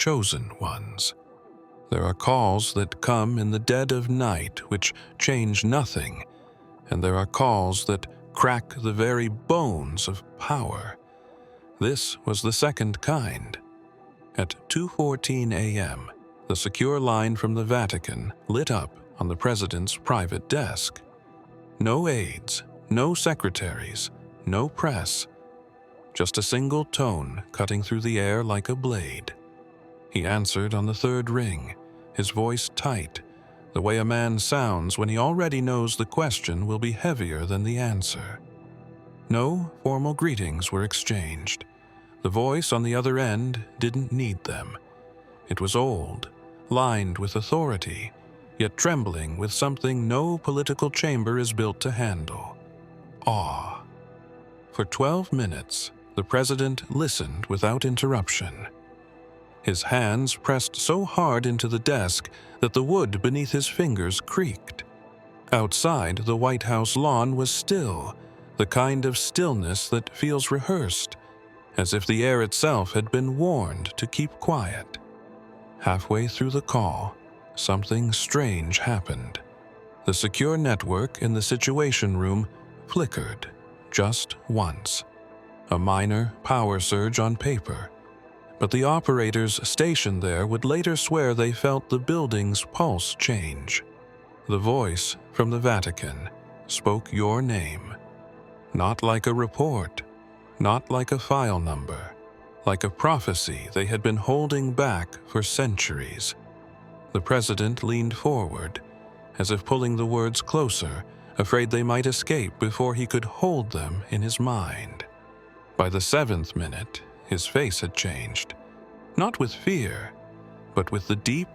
chosen ones. There are calls that come in the dead of night which change nothing, and there are calls that crack the very bones of power. This was the second kind. At 2:14 a.m., the secure line from the Vatican lit up on the president's private desk. No aides, no secretaries, no press. Just a single tone cutting through the air like a blade. He answered on the third ring, his voice tight, the way a man sounds when he already knows the question will be heavier than the answer. No formal greetings were exchanged. The voice on the other end didn't need them. It was old, lined with authority, yet trembling with something no political chamber is built to handle: awe. For 12 minutes, the president listened without interruption. His hands pressed so hard into the desk that the wood beneath his fingers creaked. Outside, the White House lawn was still, the kind of stillness that feels rehearsed, as if the air itself had been warned to keep quiet. Halfway through the call, something strange happened. The secure network in the Situation Room flickered just once. A minor power surge on paper, but the operators stationed there would later swear they felt the building's pulse change. The voice from the Vatican spoke your name, not like a report, not like a file number, like a prophecy they had been holding back for centuries. The president leaned forward, as if pulling the words closer, afraid they might escape before he could hold them in his mind. By the 7th minute, his face had changed, not with fear, but with the deep,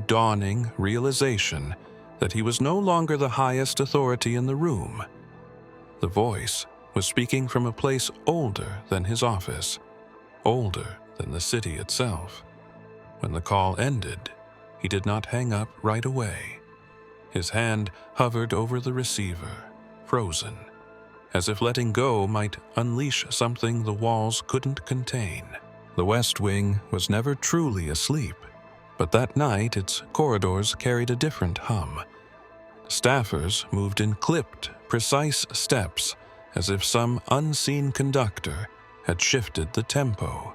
dawning realization that he was no longer the highest authority in the room. The voice was speaking from a place older than his office, older than the city itself. When the call ended, he did not hang up right away. His hand hovered over the receiver, frozen, as if letting go might unleash something the walls couldn't contain. The West Wing was never truly asleep, but that night its corridors carried a different hum. Staffers moved in clipped, precise steps, as if some unseen conductor had shifted the tempo.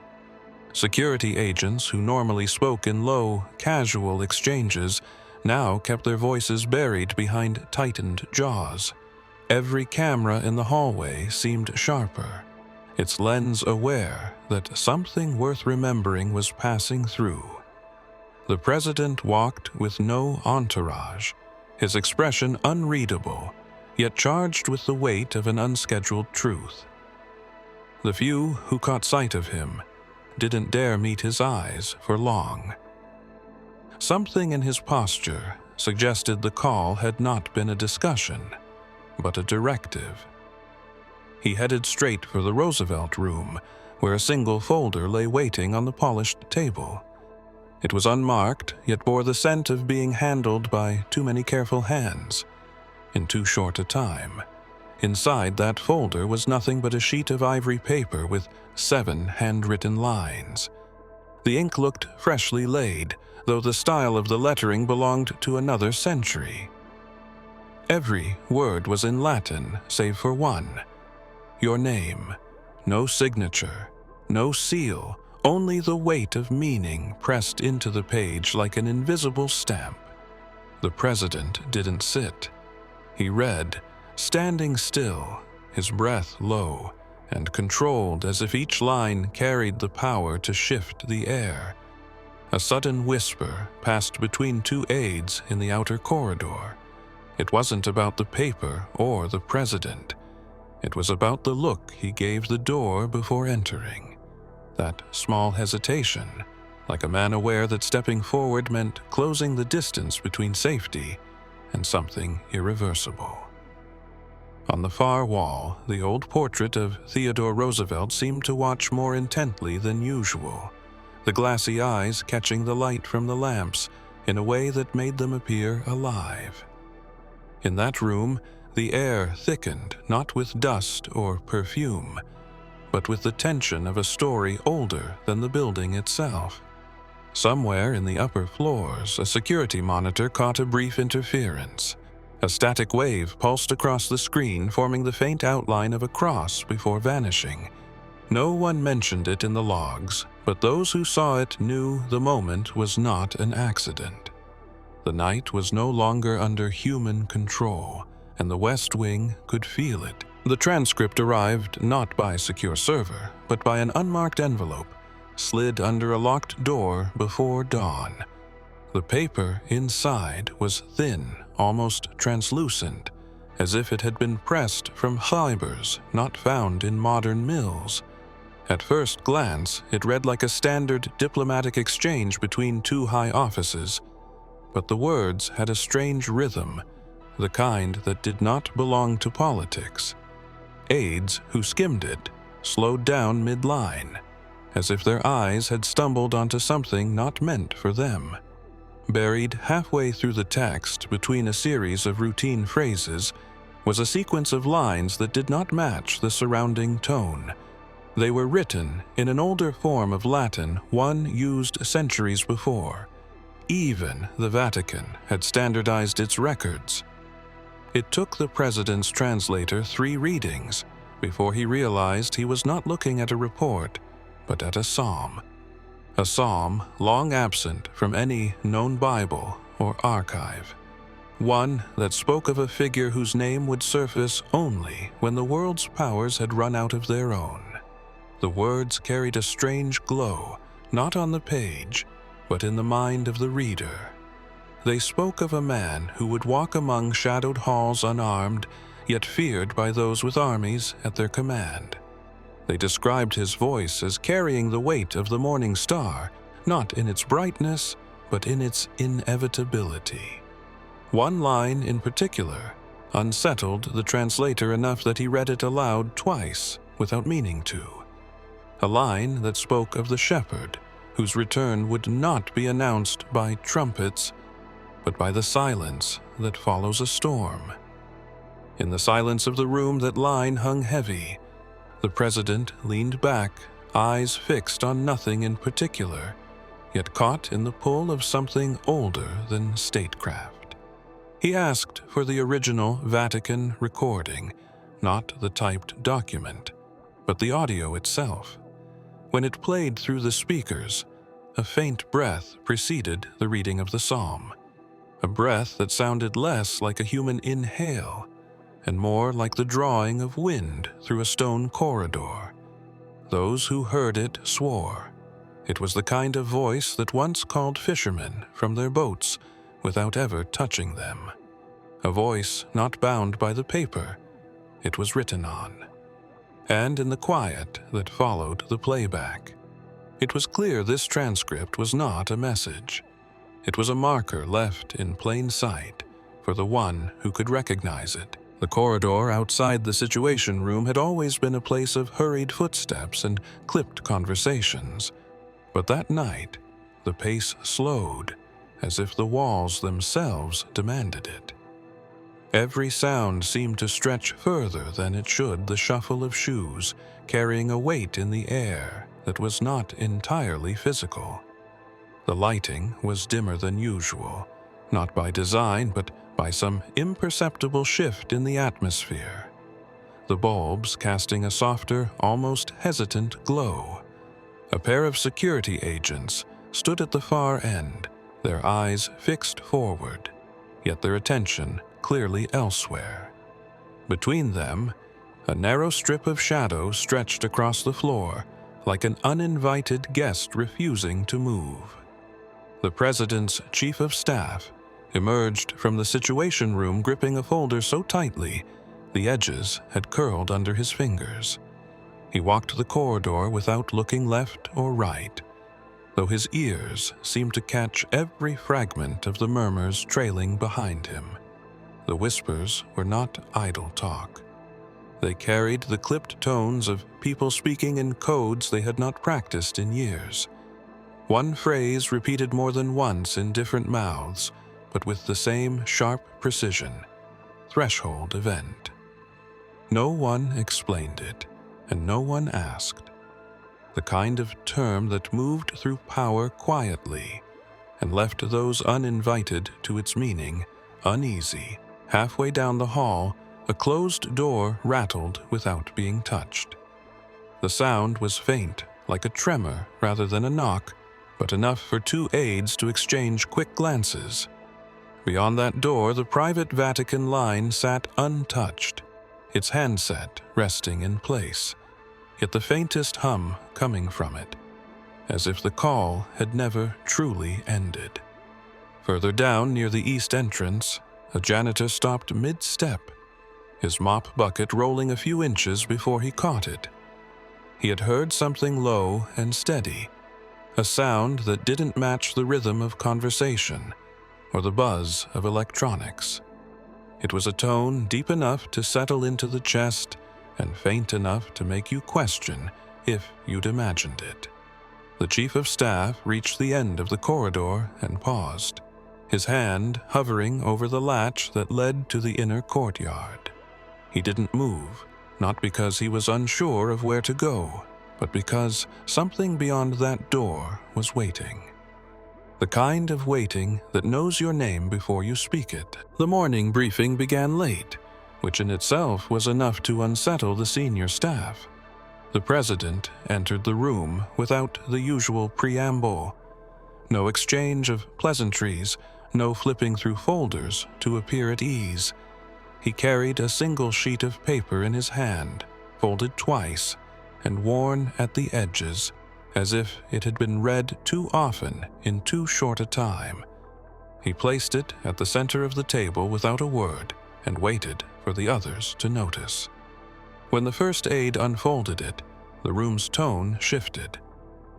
Security agents who normally spoke in low, casual exchanges now kept their voices buried behind tightened jaws. Every camera in the hallway seemed sharper, its lens aware that something worth remembering was passing through. The president walked with no entourage, his expression unreadable, yet charged with the weight of an unscheduled truth. The few who caught sight of him didn't dare meet his eyes for long. Something in his posture suggested the call had not been a discussion, but a directive. He headed straight for the Roosevelt room, where a single folder lay waiting on the polished table. It was unmarked, yet bore the scent of being handled by too many careful hands, in too short a time. Inside that folder was nothing but a sheet of ivory paper with 7 handwritten lines. The ink looked freshly laid, though the style of the lettering belonged to another century. Every word was in Latin, save for one. Your name. No signature, no seal, only the weight of meaning pressed into the page like an invisible stamp. The president didn't sit. He read, standing still, his breath low, and controlled as if each line carried the power to shift the air. A sudden whisper passed between 2 aides in the outer corridor. It wasn't about the paper or the president. It was about the look he gave the door before entering. That small hesitation, like a man aware that stepping forward meant closing the distance between safety and something irreversible. On the far wall, the old portrait of Theodore Roosevelt seemed to watch more intently than usual, the glassy eyes catching the light from the lamps in a way that made them appear alive. In that room, the air thickened not with dust or perfume, but with the tension of a story older than the building itself. Somewhere in the upper floors, a security monitor caught a brief interference. A static wave pulsed across the screen, forming the faint outline of a cross before vanishing. No one mentioned it in the logs, but those who saw it knew the moment was not an accident. The night was no longer under human control, and the West Wing could feel it. The transcript arrived not by secure server, but by an unmarked envelope, slid under a locked door before dawn. The paper inside was thin, almost translucent, as if it had been pressed from fibers not found in modern mills. At first glance, it read like a standard diplomatic exchange between two high offices, but the words had a strange rhythm, the kind that did not belong to politics. Aides who skimmed it slowed down mid-line, as if their eyes had stumbled onto something not meant for them. Buried halfway through the text, between a series of routine phrases, was a sequence of lines that did not match the surrounding tone. They were written in an older form of Latin, one used centuries before. Even the Vatican had standardized its records. It took the president's translator 3 readings before he realized he was not looking at a report, but at a psalm long absent from any known Bible or archive. One that spoke of a figure whose name would surface only when the world's powers had run out of their own. The words carried a strange glow, not on the page, but in the mind of the reader. They spoke of a man who would walk among shadowed halls unarmed, yet feared by those with armies at their command. They described his voice as carrying the weight of the morning star, not in its brightness, but in its inevitability. One line in particular unsettled the translator enough that he read it aloud twice without meaning to. A line that spoke of the shepherd, whose return would not be announced by trumpets, but by the silence that follows a storm. In the silence of the room, that line hung heavy. The president leaned back, eyes fixed on nothing in particular, yet caught in the pull of something older than statecraft. He asked for the original Vatican recording, not the typed document, but the audio itself. When it played through the speakers, a faint breath preceded the reading of the psalm, a breath that sounded less like a human inhale and more like the drawing of wind through a stone corridor. Those who heard it swore. It was the kind of voice that once called fishermen from their boats without ever touching them. A voice not bound by the paper it was written on. And in the quiet that followed the playback, it was clear this transcript was not a message. It was a marker left in plain sight for the one who could recognize it. The corridor outside the Situation Room had always been a place of hurried footsteps and clipped conversations, but that night the pace slowed, as if the walls themselves demanded it. Every sound seemed to stretch further than it should, the shuffle of shoes, carrying a weight in the air that was not entirely physical. The lighting was dimmer than usual, not by design, but by some imperceptible shift in the atmosphere. The bulbs casting a softer, almost hesitant glow. A pair of security agents stood at the far end, their eyes fixed forward, yet their attention clearly elsewhere. Between them, a narrow strip of shadow stretched across the floor, like an uninvited guest refusing to move. The president's chief of staff emerged from the Situation Room gripping a folder so tightly the edges had curled under his fingers. He walked the corridor without looking left or right, though his ears seemed to catch every fragment of the murmurs trailing behind him. The whispers were not idle talk. They carried the clipped tones of people speaking in codes they had not practiced in years. One phrase repeated more than once in different mouths, but with the same sharp precision: threshold event. No one explained it, and no one asked. the kind of term that moved through power quietly and left those uninvited to its meaning uneasy. Halfway down the hall, a closed door rattled without being touched. The sound was faint, like a tremor rather than a knock, but enough for two aides to exchange quick glances. Beyond that door, the private Vatican line sat untouched, its handset resting in place, yet the faintest hum coming from it, as if the call had never truly ended. Further down, near the east entrance, a janitor stopped mid-step, his mop bucket rolling a few inches before he caught it. He had heard something low and steady, a sound that didn't match the rhythm of conversation or the buzz of electronics. It was a tone deep enough to settle into the chest and faint enough to make you question if you'd imagined it. The chief of staff reached the end of the corridor and paused, his hand hovering over the latch that led to the inner courtyard. He didn't move, not because he was unsure of where to go, but because something beyond that door was waiting. The kind of waiting that knows your name before you speak it. The morning briefing began late, which in itself was enough to unsettle the senior staff. The president entered the room without the usual preamble. No exchange of pleasantries, no flipping through folders to appear at ease. He carried a single sheet of paper in his hand, folded twice, and worn at the edges, as if it had been read too often in too short a time. He placed it at the center of the table without a word and waited for the others to notice. When the first aide unfolded it, the room's tone shifted.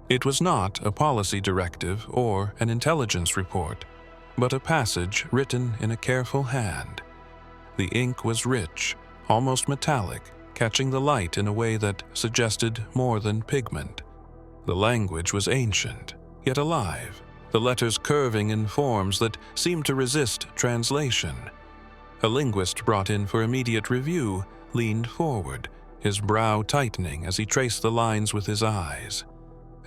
It was not a policy directive or an intelligence report, but a passage written in a careful hand. The ink was rich, almost metallic, catching the light in a way that suggested more than pigment. The language was ancient, yet alive, the letters curving in forms that seemed to resist translation. A linguist brought in for immediate review leaned forward, his brow tightening as he traced the lines with his eyes.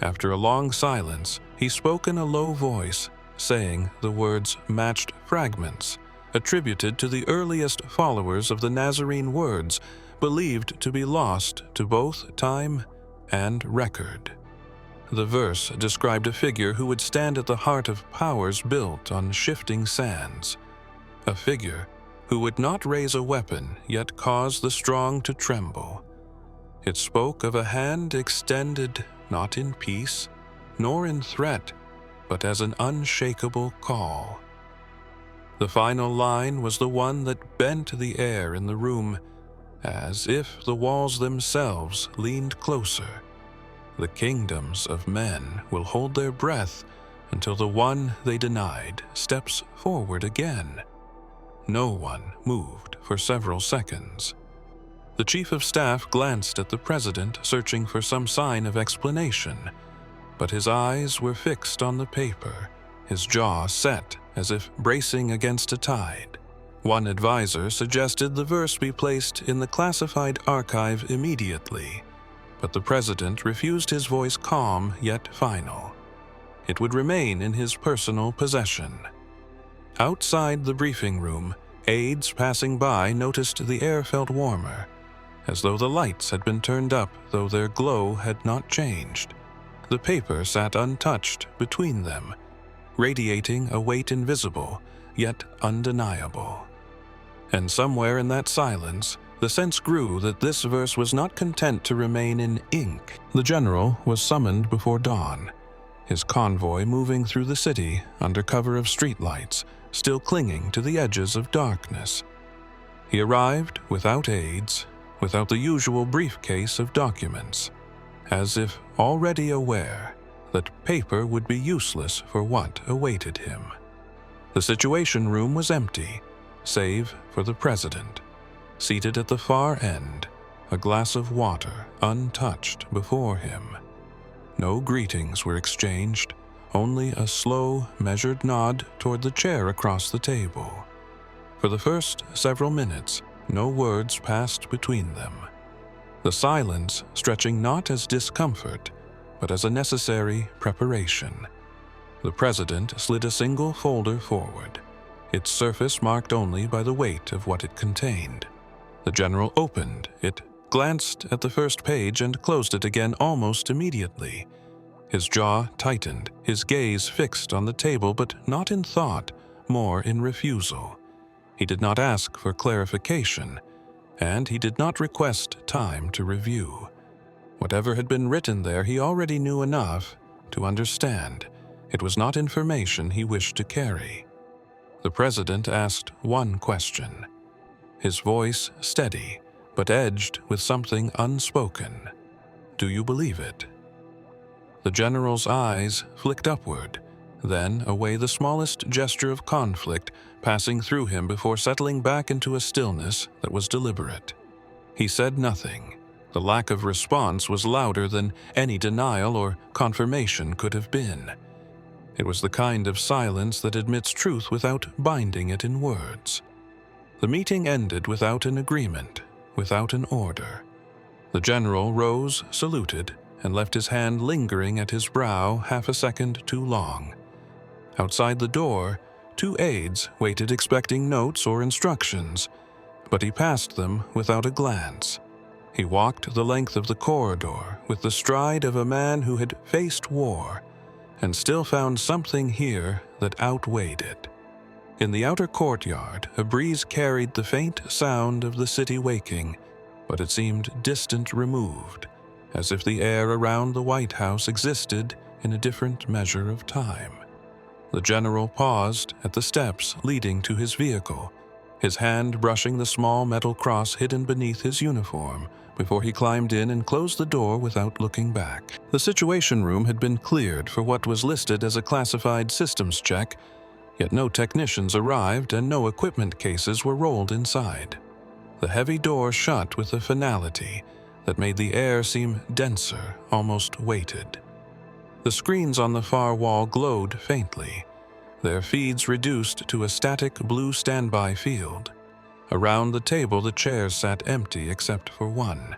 After a long silence, he spoke in a low voice, saying the words matched fragments, attributed to the earliest followers of the Nazarene words, believed to be lost to both time and record. The verse described a figure who would stand at the heart of powers built on shifting sands, a figure who would not raise a weapon yet cause the strong to tremble. It spoke of a hand extended not in peace nor in threat, but as an unshakable call. The final line was the one that bent the air in the room, as if the walls themselves leaned closer. The kingdoms of men will hold their breath until the one they denied steps forward again. No one moved for several seconds. The chief of staff glanced at the president, searching for some sign of explanation, but his eyes were fixed on the paper, his jaw set as if bracing against a tide. One advisor suggested the verse be placed in the classified archive immediately, but the president refused, his voice calm yet final. It would remain in his personal possession. Outside the briefing room, aides passing by noticed the air felt warmer, as though the lights had been turned up, though their glow had not changed. The paper sat untouched between them, radiating a weight invisible, yet undeniable. And somewhere in that silence, the sense grew that this verse was not content to remain in ink. The general was summoned before dawn, his convoy moving through the city under cover of streetlights, still clinging to the edges of darkness. He arrived without aides, without the usual briefcase of documents, as if already aware that paper would be useless for what awaited him. The Situation Room was empty, save for the president, seated at the far end, a glass of water untouched before him. No greetings were exchanged, only a slow, measured nod toward the chair across the table. For the first several minutes, no words passed between them, the silence stretching not as discomfort, but as a necessary preparation. The president slid a single folder forward, its surface marked only by the weight of what it contained. The general opened it, glanced at the first page, and closed it again almost immediately. His jaw tightened, his gaze fixed on the table, but not in thought, more in refusal. He did not ask for clarification, and he did not request time to review. Whatever had been written there, he already knew enough to understand. It was not information he wished to carry. The president asked one question, his voice steady, but edged with something unspoken. "Do you believe it?" The general's eyes flicked upward, then away, the smallest gesture of conflict passing through him before settling back into a stillness that was deliberate. He said nothing. The lack of response was louder than any denial or confirmation could have been. It was the kind of silence that admits truth without binding it in words. The meeting ended without an agreement, without an order. The general rose, saluted, and left his hand lingering at his brow half a second too long. Outside the door, 2 aides waited, expecting notes or instructions, but he passed them without a glance. He walked the length of the corridor with the stride of a man who had faced war, and still found something here that outweighed it. In the outer courtyard, a breeze carried the faint sound of the city waking, but it seemed distant, removed, as if the air around the White House existed in a different measure of time. The general paused at the steps leading to his vehicle, his hand brushing the small metal cross hidden beneath his uniform, before he climbed in and closed the door without looking back. The Situation Room had been cleared for what was listed as a classified systems check, yet no technicians arrived and no equipment cases were rolled inside. The heavy door shut with a finality that made the air seem denser, almost weighted. The screens on the far wall glowed faintly, their feeds reduced to a static blue standby field. Around the table, the chairs sat empty except for one.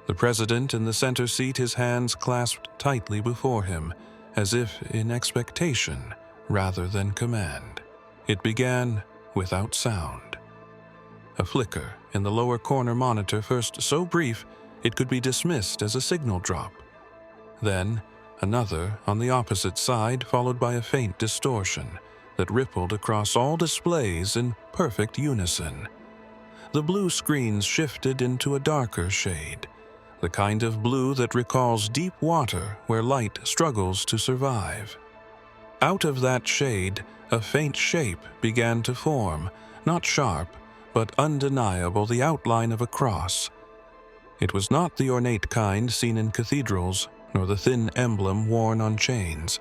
The president in the center seat, his hands clasped tightly before him, as if in expectation rather than command. It began without sound. A flicker in the lower corner monitor, first so brief it could be dismissed as a signal drop. Then another on the opposite side, followed by a faint distortion that rippled across all displays in perfect unison. The blue screens shifted into a darker shade, the kind of blue that recalls deep water where light struggles to survive. Out of that shade, a faint shape began to form, not sharp, but undeniable, the outline of a cross. It was not the ornate kind seen in cathedrals, nor the thin emblem worn on chains.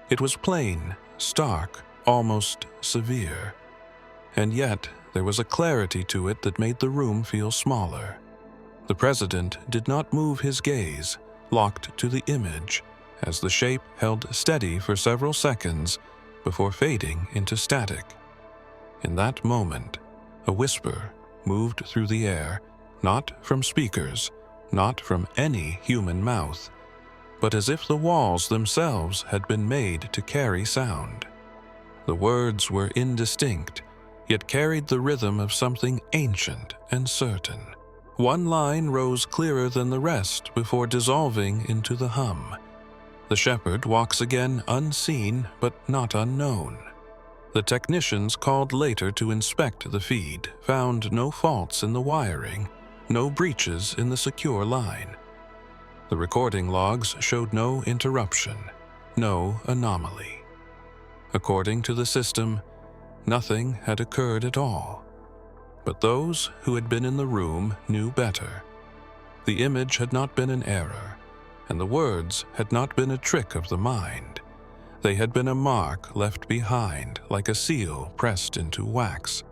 It was plain, stark, almost severe. And yet, there was a clarity to it that made the room feel smaller. The president did not move his gaze, locked to the image, as the shape held steady for several seconds before fading into static. In that moment, a whisper moved through the air, not from speakers, not from any human mouth, but as if the walls themselves had been made to carry sound. The words were indistinct, yet carried the rhythm of something ancient and certain. One line rose clearer than the rest before dissolving into the hum. The shepherd walks again, unseen but not unknown. The technicians called later to inspect the feed found no faults in the wiring, no breaches in the secure line. The recording logs showed no interruption, no anomaly. According to the system, nothing had occurred at all. But those who had been in the room knew better. The image had not been an error, and the words had not been a trick of the mind. They had been a mark left behind, like a seal pressed into wax.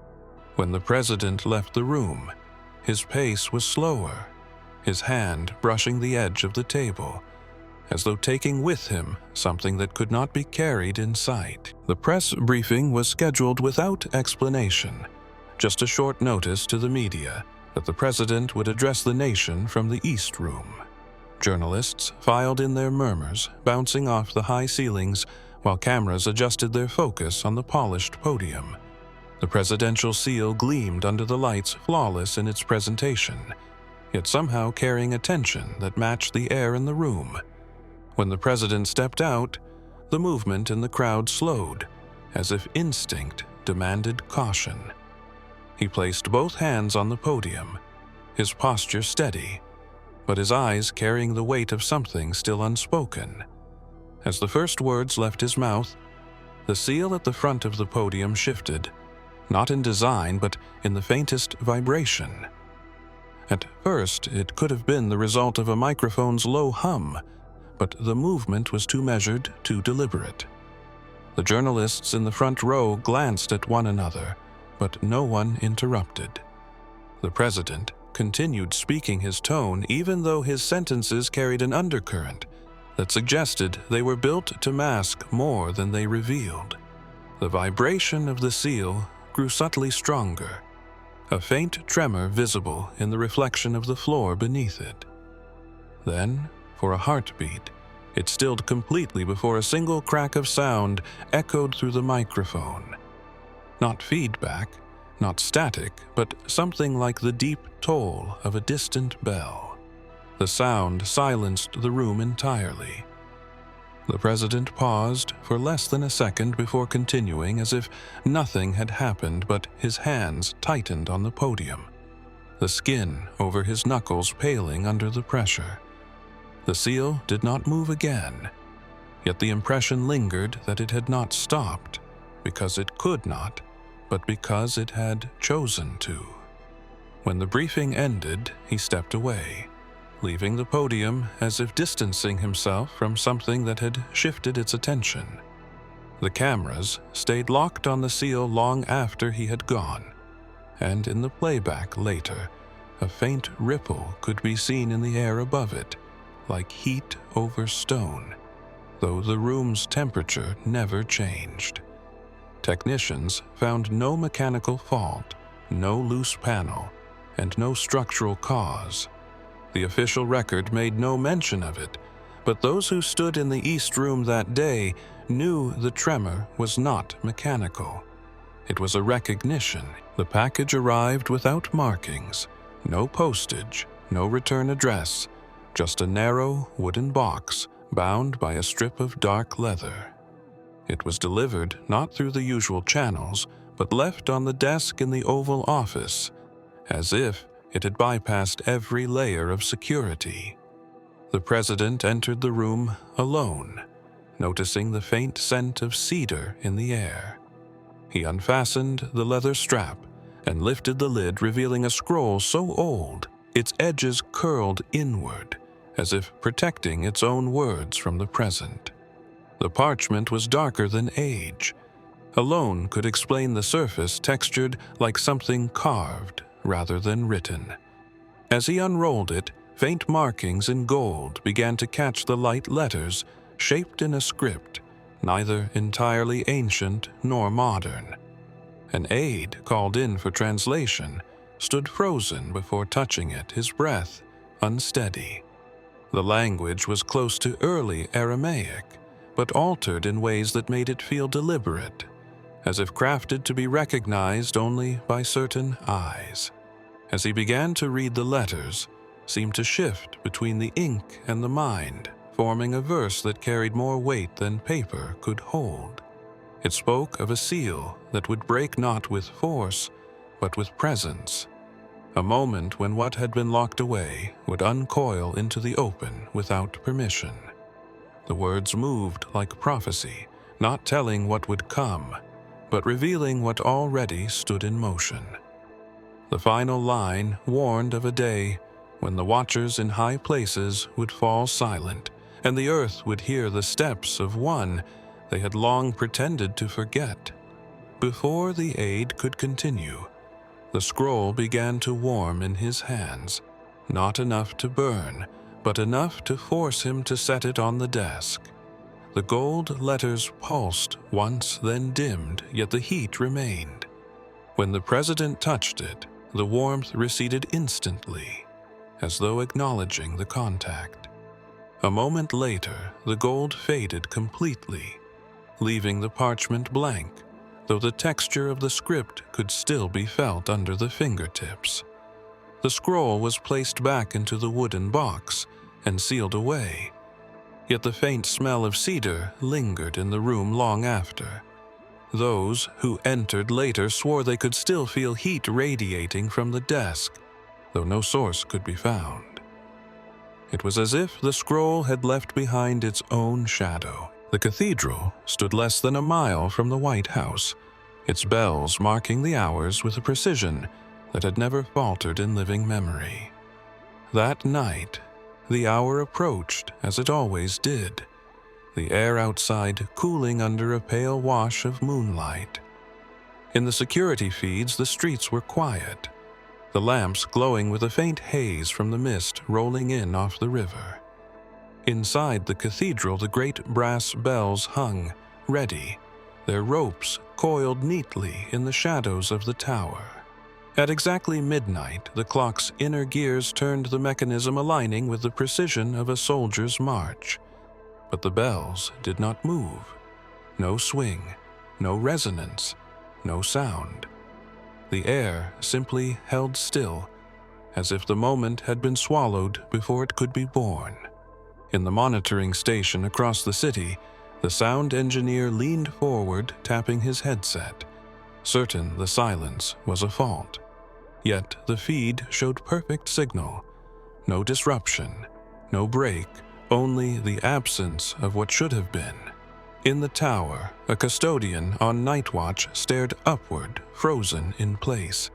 When the president left the room, his pace was slower, his hand brushing the edge of the table, as though taking with him something that could not be carried in sight. The press briefing was scheduled without explanation, just a short notice to the media that the president would address the nation from the East Room. Journalists filed in their murmurs, bouncing off the high ceilings, while cameras adjusted their focus on the polished podium. The presidential seal gleamed under the lights, flawless in its presentation, yet somehow carrying a tension that matched the air in the room. When the president stepped out, the movement in the crowd slowed, as if instinct demanded caution. He placed both hands on the podium, his posture steady, but his eyes carrying the weight of something still unspoken. As the first words left his mouth, the seal at the front of the podium shifted, not in design but in the faintest vibration. At first, it could have been the result of a microphone's low hum, but the movement was too measured, too deliberate. The journalists in the front row glanced at one another, but no one interrupted. The president continued speaking his tone even though his sentences carried an undercurrent that suggested they were built to mask more than they revealed. The vibration of the seal grew subtly stronger, a faint tremor visible in the reflection of the floor beneath it. Then, for a heartbeat, it stilled completely before a single crack of sound echoed through the microphone. Not feedback, not static, but something like the deep toll of a distant bell. The sound silenced the room entirely. The president paused for less than a second before continuing, as if nothing had happened, but his hands tightened on the podium, the skin over his knuckles paling under the pressure. The seal did not move again, yet the impression lingered that it had not stopped because it could not, but because it had chosen to. When the briefing ended, he stepped away, leaving the podium as if distancing himself from something that had shifted its attention. The cameras stayed locked on the seal long after he had gone, and in the playback later, a faint ripple could be seen in the air above it, like heat over stone, though the room's temperature never changed. Technicians found no mechanical fault, no loose panel, and no structural cause. The official record made no mention of it, but those who stood in the East Room that day knew the tremor was not mechanical. It was a recognition. The package arrived without markings, no postage, no return address, just a narrow wooden box bound by a strip of dark leather. It was delivered not through the usual channels, but left on the desk in the Oval Office, as if it had bypassed every layer of security. The president entered the room alone, noticing the faint scent of cedar in the air. He unfastened the leather strap and lifted the lid, revealing a scroll so old its edges curled inward, as if protecting its own words from the present. The parchment was darker than age. Alone could explain the surface textured like something carved rather than written. As he unrolled it, faint markings in gold began to catch the light letters, shaped in a script, neither entirely ancient nor modern. An aide, called in for translation, stood frozen before touching it, his breath unsteady. The language was close to early Aramaic, but altered in ways that made it feel deliberate, as if crafted to be recognized only by certain eyes. As he began to read, the letters seemed to shift between the ink and the mind, forming a verse that carried more weight than paper could hold. It spoke of a seal that would break not with force, but with presence, a moment when what had been locked away would uncoil into the open without permission. The words moved like prophecy, not telling what would come, but revealing what already stood in motion. The final line warned of a day when the watchers in high places would fall silent, and the earth would hear the steps of one they had long pretended to forget. Before the aide could continue, the scroll began to warm in his hands, not enough to burn, but enough to force him to set it on the desk. The gold letters pulsed once, then dimmed, yet the heat remained. When the president touched it, the warmth receded instantly, as though acknowledging the contact. A moment later, the gold faded completely, leaving the parchment blank, though the texture of the script could still be felt under the fingertips. The scroll was placed back into the wooden box and sealed away, yet the faint smell of cedar lingered in the room long after. Those who entered later swore they could still feel heat radiating from the desk, though no source could be found. It was as if the scroll had left behind its own shadow. The cathedral stood less than a mile from the White House, its bells marking the hours with a precision that had never faltered in living memory. That night, the hour approached as it always did, the air outside cooling under a pale wash of moonlight. In the security feeds, the streets were quiet, the lamps glowing with a faint haze from the mist rolling in off the river. Inside the cathedral, the great brass bells hung, ready, their ropes coiled neatly in the shadows of the tower. At exactly midnight, the clock's inner gears turned, the mechanism aligning with the precision of a soldier's march. But the bells did not move. No swing, no resonance, no sound. The air simply held still, as if the moment had been swallowed before it could be born. In the monitoring station across the city, the sound engineer leaned forward, tapping his headset, certain the silence was a fault. Yet the feed showed perfect signal. No disruption, no break, only the absence of what should have been. In the tower, a custodian on night watch stared upward, frozen in place.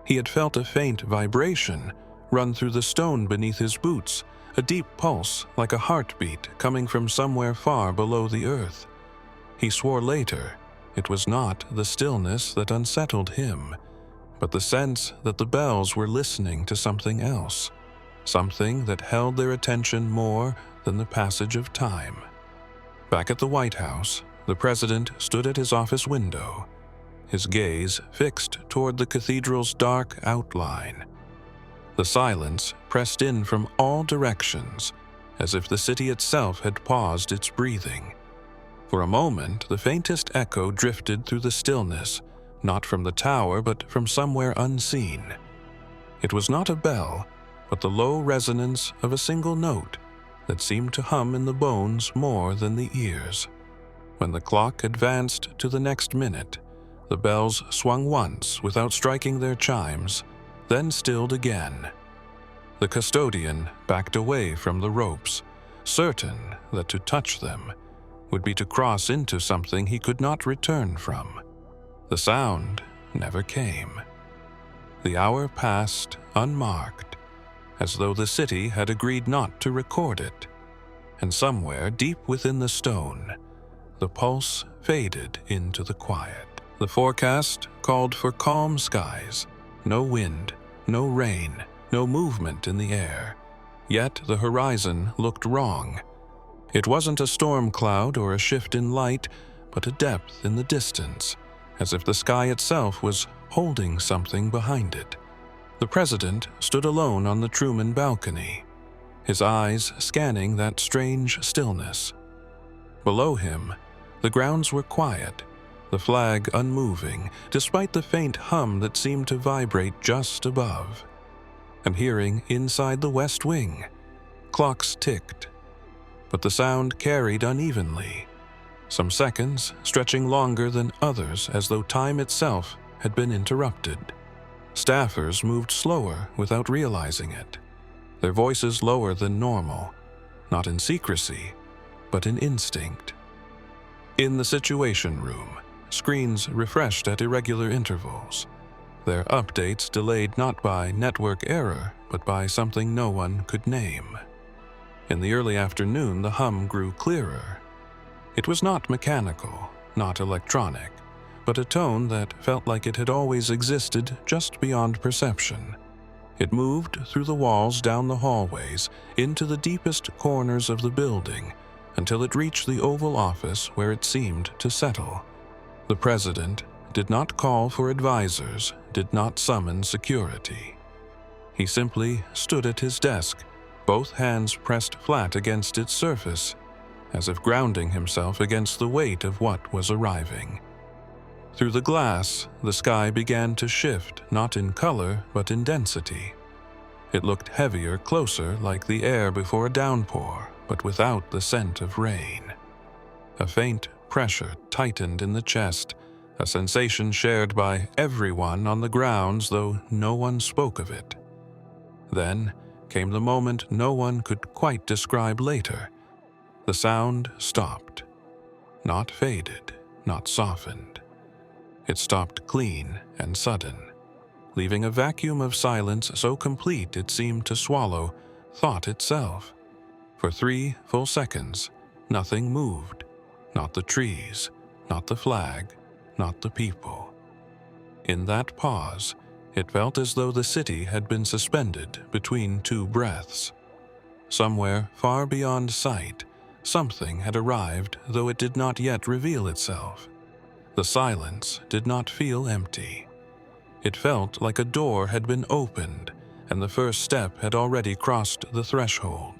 He had felt a faint vibration run through the stone beneath his boots, a deep pulse like a heartbeat coming from somewhere far below the earth. He swore later it was not the stillness that unsettled him, but the sense that the bells were listening to something else, something that held their attention more than the passage of time. Back at the White House, the president stood at his office window, his gaze fixed toward the cathedral's dark outline. The silence pressed in from all directions, as if the city itself had paused its breathing. For a moment, the faintest echo drifted through the stillness, not from the tower, but from somewhere unseen. It was not a bell, but the low resonance of a single note that seemed to hum in the bones more than the ears. When the clock advanced to the next minute, the bells swung once without striking their chimes, then stilled again. The custodian backed away from the ropes, certain that to touch them would be to cross into something he could not return from. The sound never came. The hour passed unmarked, as though the city had agreed not to record it, and somewhere deep within the stone, the pulse faded into the quiet. The forecast called for calm skies, no wind, no rain, no movement in the air. Yet the horizon looked wrong. It wasn't a storm cloud or a shift in light, but a depth in the distance, as if the sky itself was holding something behind it. The president stood alone on the Truman balcony, his eyes scanning that strange stillness. Below him, the grounds were quiet, the flag unmoving, despite the faint hum that seemed to vibrate just above. And hearing inside the West Wing, clocks ticked, but the sound carried unevenly, some seconds stretching longer than others as though time itself had been interrupted. Staffers moved slower without realizing it, their voices lower than normal, not in secrecy, but in instinct. In the Situation Room, screens refreshed at irregular intervals, their updates delayed not by network error, but by something no one could name. In the early afternoon, the hum grew clearer. It was not mechanical, not electronic, but a tone that felt like it had always existed just beyond perception. It moved through the walls, down the hallways, into the deepest corners of the building, until it reached the Oval Office where it seemed to settle. The president did not call for advisors, did not summon security. He simply stood at his desk, both hands pressed flat against its surface, as if grounding himself against the weight of what was arriving. Through the glass, the sky began to shift, not in color, but in density. It looked heavier closer, like the air before a downpour, but without the scent of rain. A faint pressure tightened in the chest, a sensation shared by everyone on the grounds, though no one spoke of it. Then came the moment no one could quite describe later. The sound stopped. Not faded, not softened. It stopped clean and sudden, leaving a vacuum of silence so complete it seemed to swallow thought itself. For 3 full seconds, nothing moved. Not the trees, not the flag, not the people. In that pause, it felt as though the city had been suspended between 2 breaths. Somewhere far beyond sight, something had arrived, though it did not yet reveal itself. The silence did not feel empty. It felt like a door had been opened, and the first step had already crossed the threshold.